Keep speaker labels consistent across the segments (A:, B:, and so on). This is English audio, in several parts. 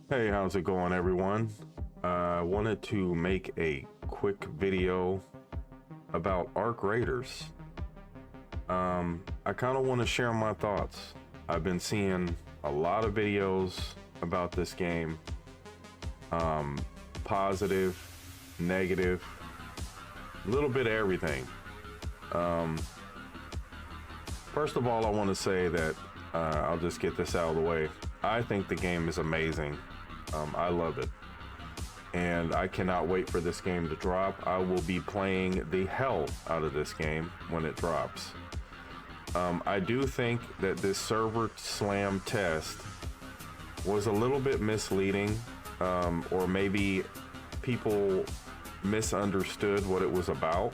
A: Hey, how's it going, everyone? I wanted to make a quick video about Arc Raiders. I kind of want to share my thoughts. I've been seeing a lot of videos about this game, positive, negative, a little bit of everything. First of all, I want to say that I'll just get this out of the way. I think the game is amazing. I love it. And I cannot wait for this game to drop. I will be playing the hell out of this game when it drops. I do think that this server slam test was a little bit misleading, or maybe people misunderstood what it was about.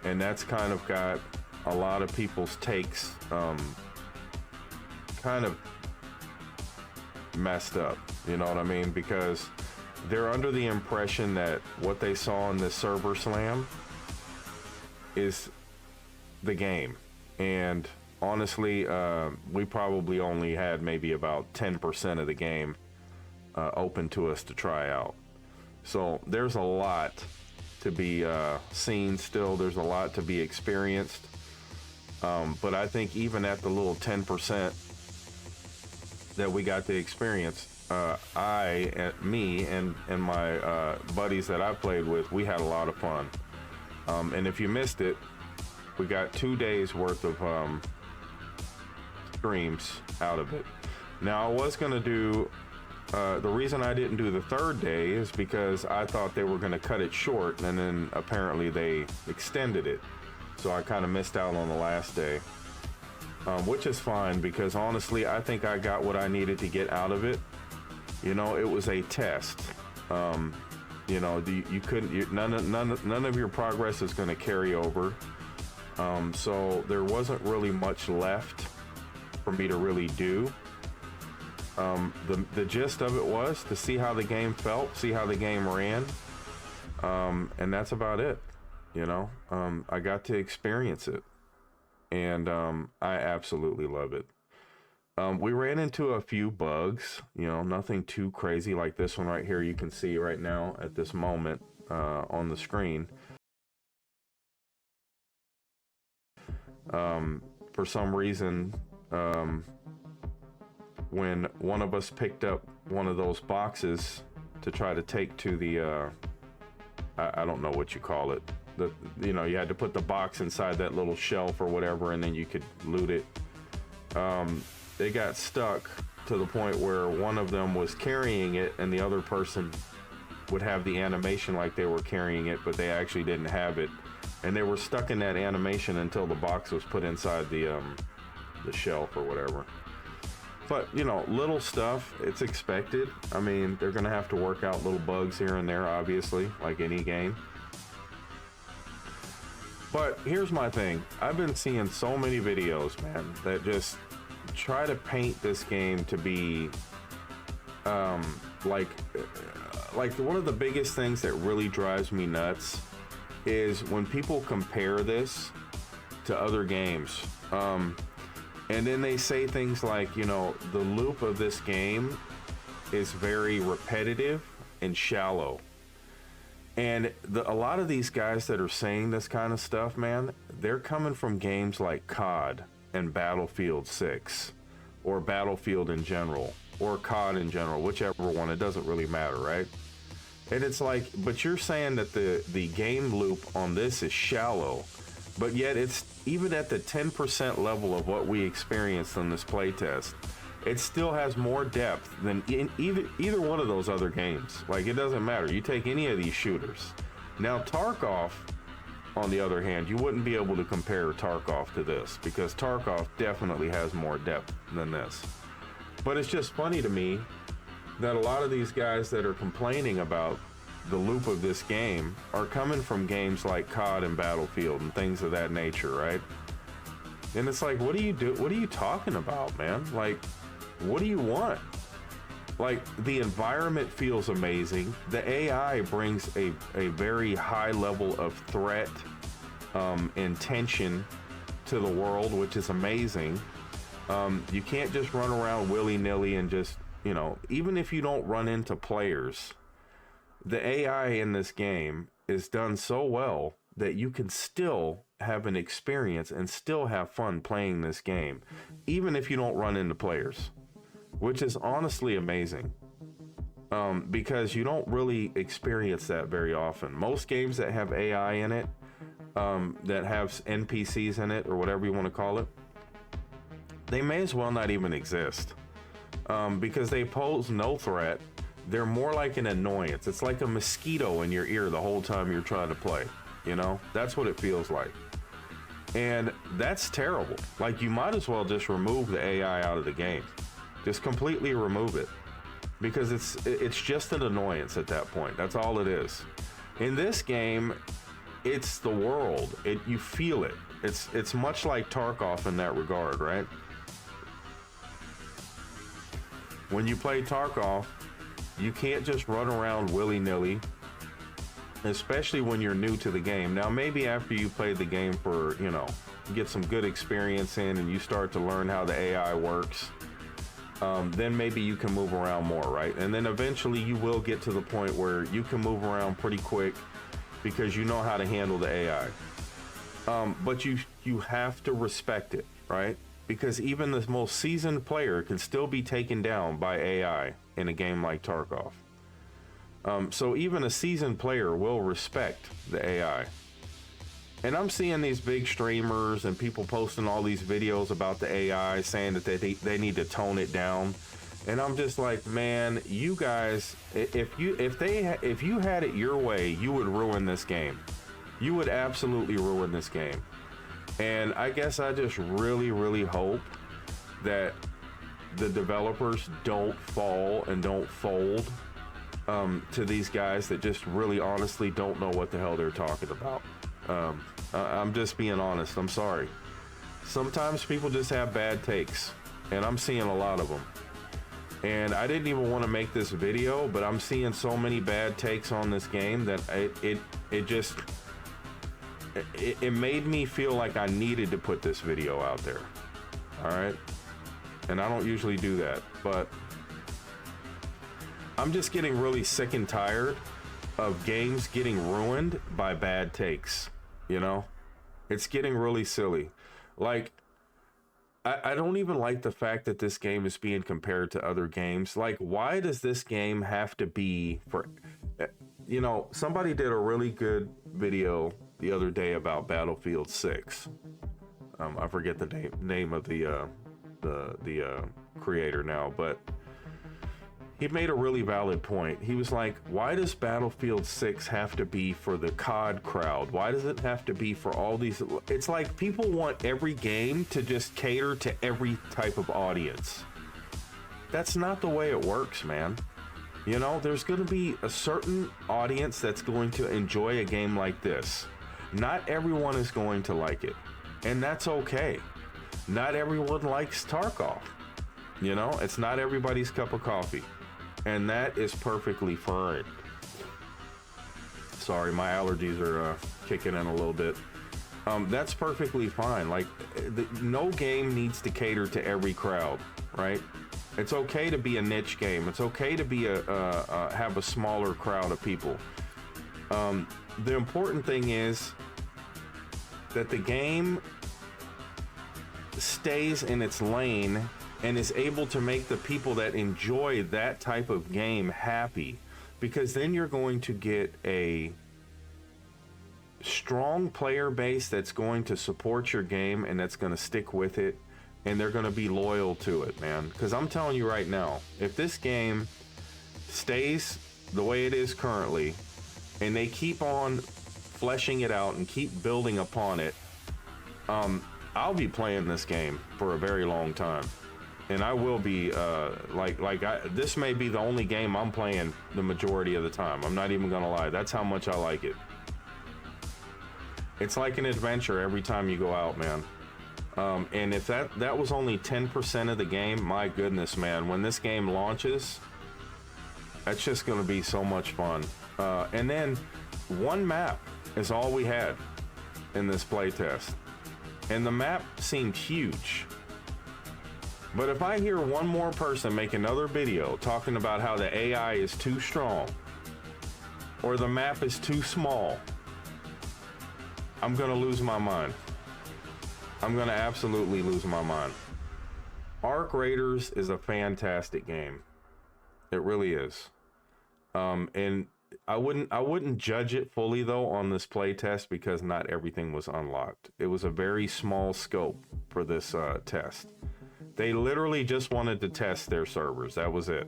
A: And that's kind of got a lot of people's takes kind of messed up, you know what I mean? Because they're under the impression that what they saw in this server slam is the game. And honestly, we probably only had maybe about 10% of the game open to us to try out. So there's a lot to be seen still. There's a lot to be experienced. But I think even at the little 10% that we got to experience, me and my buddies that I played with, we had a lot of fun. And if you missed it, we got 2 days worth of streams out of it. Now I was gonna do, the reason I didn't do the third day is because I thought they were gonna cut it short, and then apparently they extended it. So I kind of missed out on the last day, which is fine because honestly, I think I got what I needed to get out of it. You know, it was a test. You know, you couldn't, none of your progress is going to carry over. So there wasn't really much left for me to really do. The gist of it was to see how the game felt, see how the game ran, and that's about it. You know, I got to experience it, and I absolutely love it. We ran into a few bugs, you know, nothing too crazy like this one right here. You can see right now at this moment on the screen. For some reason, when one of us picked up one of those boxes to try to take to the, I don't know what you call it. You know, you had to put the box inside that little shelf or whatever, and then you could loot it. They got stuck to the point where one of them was carrying it and the other person would have the animation like they were carrying it, but they actually didn't have it. And they were stuck in that animation until the box was put inside the shelf or whatever. But, you know, little stuff, it's expected. I mean, they're gonna have to work out little bugs here and there, obviously, like any game. But here's my thing. I've been seeing so many videos, man, that just try to paint this game to be like one of the biggest things that really drives me nuts is when people compare this to other games. And then they say things like, you know, the loop of this game is very repetitive and shallow. And a lot of these guys that are saying this kind of stuff, man, they're coming from games like COD and Battlefield 6, or Battlefield in general, or COD in general, whichever one, it doesn't really matter, right? And it's like, but you're saying that the game loop on this is shallow, but yet it's even at the 10% level of what we experienced in this playtest, it still has more depth than either one of those other games. Like, it doesn't matter. You take any of these shooters. Now, Tarkov, on the other hand, you wouldn't be able to compare Tarkov to this because Tarkov definitely has more depth than this. But it's just funny to me that a lot of these guys that are complaining about the loop of this game are coming from games like COD and Battlefield and things of that nature, right? And it's like, what do you do? What are you talking about, man? Like, what do you want? Like, the environment feels amazing. The AI brings a very high level of threat and tension to the world, which is amazing. You can't just run around willy-nilly and just, you know, even if you don't run into players, the AI in this game is done so well that you can still have an experience and still have fun playing this game, even if you don't run into players, which is honestly amazing. Because you don't really experience that very often. Most games that have AI in it, that have NPCs in it, or whatever you want to call it, they may as well not even exist, because they pose no threat. They're more like an annoyance. It's like a mosquito in your ear the whole time you're trying to play. You know, that's what it feels like. And that's terrible. Like, you might as well just remove the AI out of the game. Just completely remove it. Because it's just an annoyance at that point. That's all it is. In this game, it's the world. You feel it. It's much like Tarkov in that regard, right? When you play Tarkov, you can't just run around willy-nilly, especially when you're new to the game. Now, maybe after you play the game for, you know, get some good experience in and you start to learn how the AI works, then maybe you can move around more, right? And then eventually you will get to the point where you can move around pretty quick because you know how to handle the AI. But you have to respect it, right? Because even the most seasoned player can still be taken down by AI in a game like Tarkov. So even a seasoned player will respect the AI. And I'm seeing these big streamers and people posting all these videos about the AI, saying that they need to tone it down. And I'm just like, man, you guys, if you had it your way, you would ruin this game. You would absolutely ruin this game. And I guess I just really, really hope that the developers don't fall and don't fold to these guys that just really honestly don't know what the hell they're talking about. I'm just being honest. I'm sorry. Sometimes people just have bad takes, and I'm seeing a lot of them. And I didn't even want to make this video, but I'm seeing so many bad takes on this game that it made me feel like I needed to put this video out there. All right. And I don't usually do that, but I'm just getting really sick and tired of games getting ruined by bad takes. You know, it's getting really silly. Like, I don't even like the fact that this game is being compared to other games. Like, why does this game have to be for, you know, somebody did a really good video the other day about Battlefield 6. I forget the name of the creator now, but he made a really valid point. He was like, why does Battlefield 6 have to be for the COD crowd? Why does it have to be for all these? It's like people want every game to just cater to every type of audience. That's not the way it works, man. You know, there's going to be a certain audience that's going to enjoy a game like this. Not everyone is going to like it, and that's okay. Not everyone likes Tarkov. You know, it's not everybody's cup of coffee. And that is perfectly fine. Sorry, my allergies are kicking in a little bit. That's perfectly fine. Like, no game needs to cater to every crowd, right? It's okay to be a niche game. It's okay to be have a smaller crowd of people. The important thing is that the game stays in its lane and is able to make the people that enjoy that type of game happy, because then you're going to get a strong player base that's going to support your game and that's going to stick with it, and they're going to be loyal to it, man. Because I'm telling you right now, if this game stays the way it is currently and they keep on fleshing it out and keep building upon it, I'll be playing this game for a very long time. And I will be, this may be the only game I'm playing the majority of the time. I'm not even gonna lie. That's how much I like it. It's like an adventure every time you go out, man. And if that was only 10% of the game, my goodness, man. When this game launches, that's just gonna be so much fun. And then one map is all we had in this playtest. And the map seemed huge. But if I hear one more person make another video talking about how the AI is too strong or the map is too small, I'm gonna lose my mind. I'm gonna absolutely lose my mind. Arc Raiders is a fantastic game. It really is. And I wouldn't judge it fully though on this play test because not everything was unlocked. It was a very small scope for this test. They literally just wanted to test their servers. That was it.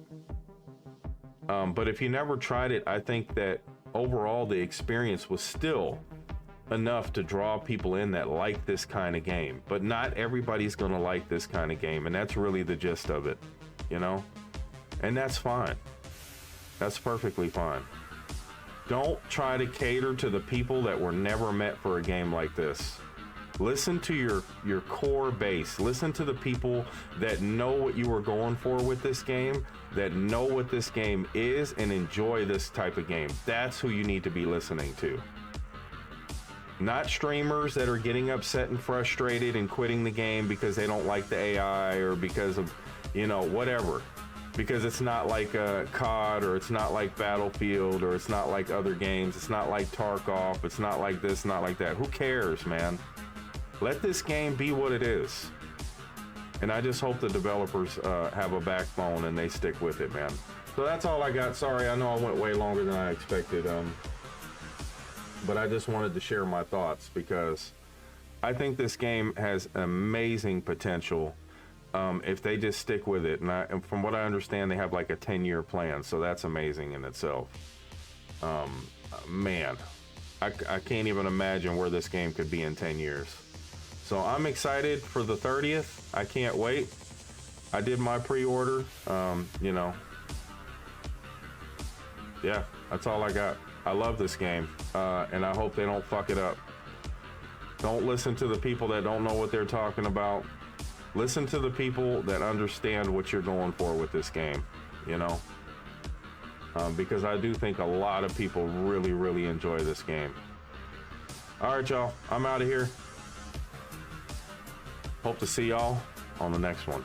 A: But if you never tried it, I think that overall the experience was still enough to draw people in that like this kind of game. But not everybody's gonna like this kind of game, and that's really the gist of it, you know? And that's fine. That's perfectly fine. Don't try to cater to the people that were never meant for a game like this. Listen to your core base. Listen to the people that know what you were going for with this game, that know what this game is and enjoy this type of game. That's who you need to be listening to. Not streamers that are getting upset and frustrated and quitting the game because they don't like the AI or because of, you know, whatever. Because it's not like COD, or it's not like Battlefield, or it's not like other games. It's not like Tarkov. It's not like this, not like that. Who cares, man? Let this game be what it is. And I just hope the developers have a backbone and they stick with it, man. So that's all I got. Sorry, I know I went way longer than I expected. But I just wanted to share my thoughts because I think this game has amazing potential if they just stick with it. And from what I understand, they have like a 10-year plan. So that's amazing in itself. Man, I can't even imagine where this game could be in 10 years. So I'm excited for the 30th. I can't wait. I did my pre-order. You know, yeah, that's all I got. I love this game, and I hope they don't fuck it up. Don't listen to the people that don't know what they're talking about. Listen to the people that understand what you're going for with this game, you know? Because I do think a lot of people really, really enjoy this game. All right, y'all, I'm out of here. Hope to see y'all on the next one.